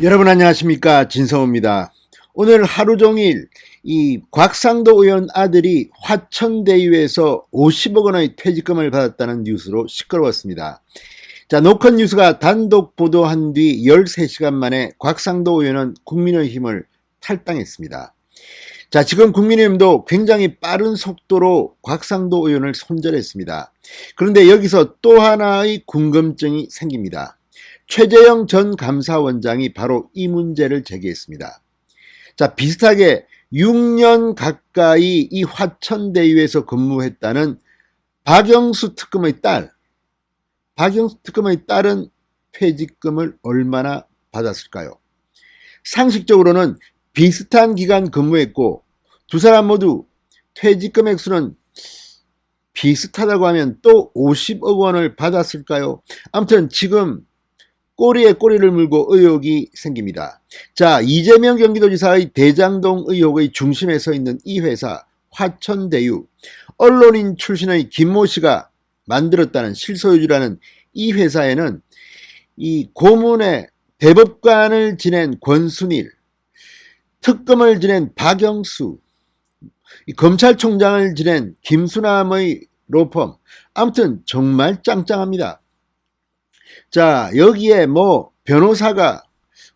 여러분 안녕하십니까, 진성호입니다. 오늘 하루 종일 이 곽상도 의원 아들이 화천대유에서 50억 원의 퇴직금을 받았다는 뉴스로 시끄러웠습니다. 자, 노컷 뉴스가 단독 보도한 뒤 13시간 만에 곽상도 의원은 국민의힘을 탈당했습니다. 자, 지금 국민의힘도 굉장히 빠른 속도로 곽상도 의원을 손절했습니다. 그런데 여기서 또 하나의 궁금증이 생깁니다. 최재형 전 감사원장이 바로 이 문제를 제기했습니다. 자, 비슷하게 6년 가까이 이 화천대유에서 근무했다는 박영수 특검의 딸은 퇴직금을 얼마나 받았을까요? 상식적으로는 비슷한 기간 근무했고 두 사람 모두 퇴직금 액수는 비슷하다고 하면 또 50억 원을 받았을까요? 아무튼 지금 꼬리에 꼬리를 물고 의혹이 생깁니다. 자, 이재명 경기도지사의 대장동 의혹의 중심에 서 있는 이 회사 화천대유, 언론인 출신의 김모 씨가 만들었다는 실소유주라는 이 회사에는 이 고문의 대법관을 지낸 권순일, 특검을 지낸 박영수, 검찰총장을 지낸 김수남의 로펌, 아무튼 정말 짱짱합니다. 자, 여기에 변호사가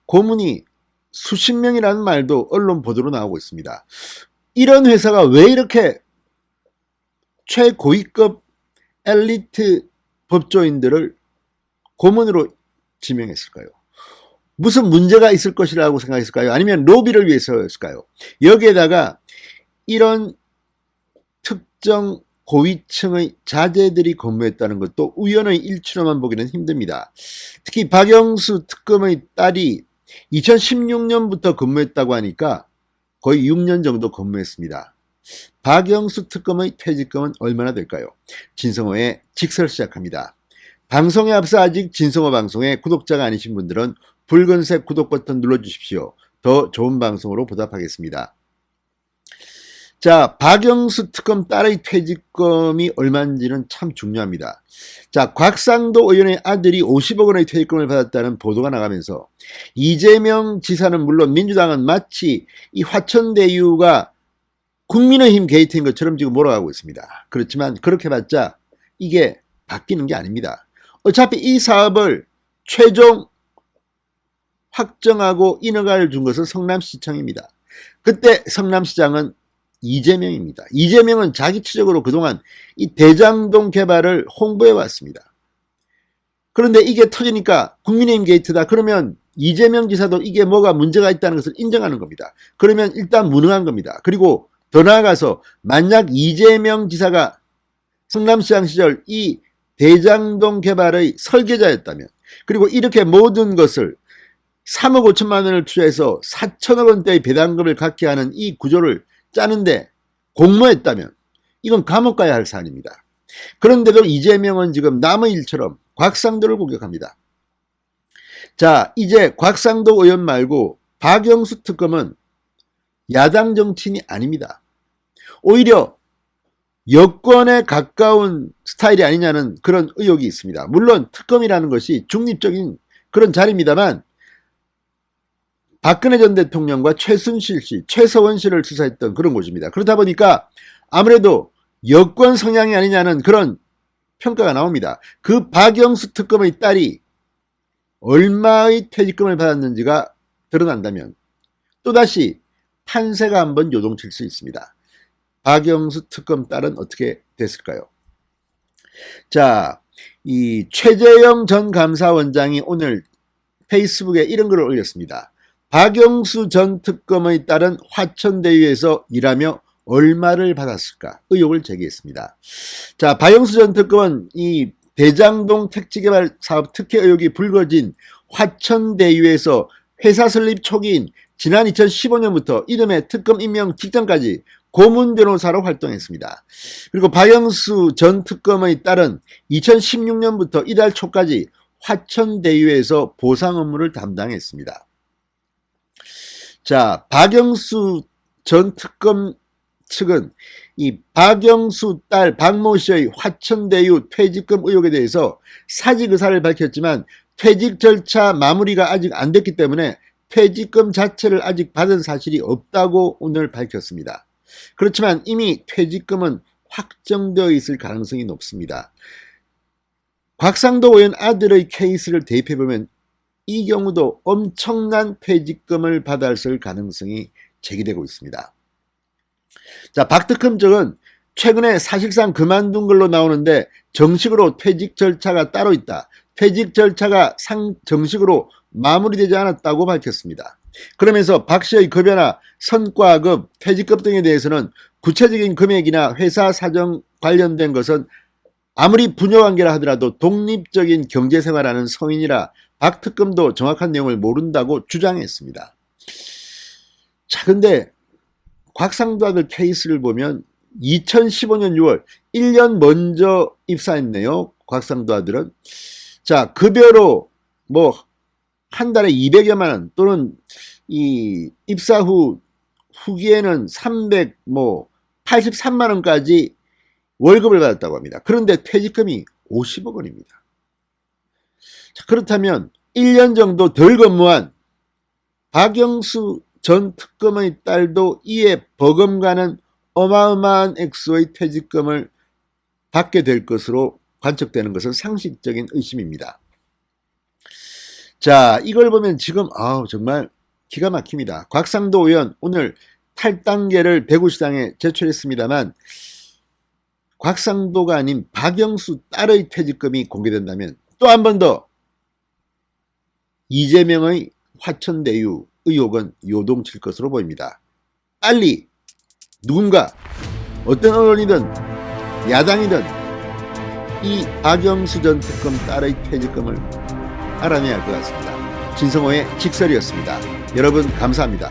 고문이 수십 명이라는 말도 언론 보도로 나오고 있습니다. 이런 회사가 왜 이렇게 최고위급 엘리트 법조인들을 고문으로 지명했을까요? 무슨 문제가 있을 것이라고 생각했을까요? 아니면 로비를 위해서였을까요? 여기에다가 이런 특정 고위층의 자제들이 근무했다는 것도 우연의 일치로만 보기는 힘듭니다. 특히 박영수 특검의 딸이 2016년부터 근무했다고 하니까 거의 6년 정도 근무했습니다. 박영수 특검의 퇴직금은 얼마나 될까요? 진성호의 직설 시작합니다. 방송에 앞서 아직 진성호 방송에 구독자가 아니신 분들은 붉은색 구독 버튼 눌러주십시오. 더 좋은 방송으로 보답하겠습니다. 자, 박영수 특검 딸의 퇴직금이 얼마인지는 참 중요합니다. 자, 곽상도 의원의 아들이 50억 원의 퇴직금을 받았다는 보도가 나가면서 이재명 지사는 물론 민주당은 마치 이 화천대유가 국민의힘 게이트인 것처럼 지금 몰아가고 있습니다. 그렇지만 그렇게 봤자 이게 바뀌는 게 아닙니다. 어차피 이 사업을 최종 확정하고 인허가를 준 것은 성남시청입니다. 그때 성남시장은 이재명입니다. 이재명은 자기치적으로 그동안 이 대장동 개발을 홍보해 왔습니다. 그런데 이게 터지니까 국민의힘 게이트다. 그러면 이재명 지사도 이게 뭐가 문제가 있다는 것을 인정하는 겁니다. 그러면 일단 무능한 겁니다. 그리고 더 나아가서 만약 이재명 지사가 성남시장 시절 이 대장동 개발의 설계자였다면, 그리고 이렇게 모든 것을 3억 5천만 원을 투자해서 4천억 원대의 배당금을 갖게 하는 이 구조를 짜는데 공모했다면 이건 감옥 가야 할 사안입니다. 그런데도 이재명은 지금 남의 일처럼 곽상도를 공격합니다. 자, 이제 곽상도 의원 말고 박영수 특검은 야당 정치인이 아닙니다. 오히려 여권에 가까운 스타일이 아니냐는 그런 의혹이 있습니다. 물론 특검이라는 것이 중립적인 그런 자리입니다만 박근혜 전 대통령과 최순실 씨, 최서원 씨를 수사했던 그런 곳입니다. 그렇다 보니까 아무래도 여권 성향이 아니냐는 그런 평가가 나옵니다. 그 박영수 특검의 딸이 얼마의 퇴직금을 받았는지가 드러난다면 또다시 판세가 한번 요동칠 수 있습니다. 박영수 특검 딸은 어떻게 됐을까요? 자, 이 최재형 전 감사원장이 오늘 페이스북에 이런 글을 올렸습니다. 박영수 전 특검의 딸은 화천대유에서 일하며 얼마를 받았을까? 의혹을 제기했습니다. 자, 박영수 전 특검은 이 대장동 택지개발 사업 특혜 의혹이 불거진 화천대유에서 회사 설립 초기인 지난 2015년부터 이듬해 특검 임명 직전까지 고문 변호사로 활동했습니다. 그리고 박영수 전 특검의 딸은 2016년부터 이달 초까지 화천대유에서 보상 업무를 담당했습니다. 자, 박영수 전 특검 측은 이 박영수 딸 박모 씨의 화천대유 퇴직금 의혹에 대해서 사직 의사를 밝혔지만 퇴직 절차 마무리가 아직 안 됐기 때문에 퇴직금 자체를 아직 받은 사실이 없다고 오늘 밝혔습니다. 그렇지만 이미 퇴직금은 확정되어 있을 가능성이 높습니다. 곽상도 의원 아들의 케이스를 대입해보면 이 경우도 엄청난 퇴직금을 받았을 가능성이 제기되고 있습니다. 자, 박특검 측은 최근에 사실상 그만둔 걸로 나오는데 정식으로 퇴직 절차가 따로 있다. 퇴직 절차가 정식으로 마무리되지 않았다고 밝혔습니다. 그러면서 박 씨의 급여나 성과급, 퇴직급 등에 대해서는 구체적인 금액이나 회사 사정 관련된 것은 아무리 부녀관계라 하더라도 독립적인 경제생활하는 성인이라 박 특검도 정확한 내용을 모른다고 주장했습니다. 자, 근데 곽상도 아들 케이스를 보면 2015년 6월 1년 먼저 입사했네요. 곽상도 아들은. 자, 급여로 뭐 한 달에 200여만 원 또는 이 입사 후기에는 83만 원까지 월급을 받았다고 합니다. 그런데 퇴직금이 50억 원입니다. 자, 그렇다면 1년 정도 덜 근무한 박영수 전 특검의 딸도 이에 버금가는 어마어마한 액수의 퇴직금을 받게 될 것으로 관측되는 것은 상식적인 의심입니다. 자, 이걸 보면 지금 정말 기가 막힙니다. 곽상도 의원 오늘 탈당계를 배구시장에 제출했습니다만 곽상도가 아닌 박영수 딸의 퇴직금이 공개된다면 또 한 번 더 이재명의 화천대유 의혹은 요동칠 것으로 보입니다. 빨리 누군가 어떤 언론이든 야당이든 이 박영수 전 특검 딸의 퇴직금을 알아내야 할 것 같습니다. 진성호의 직설이었습니다. 여러분 감사합니다.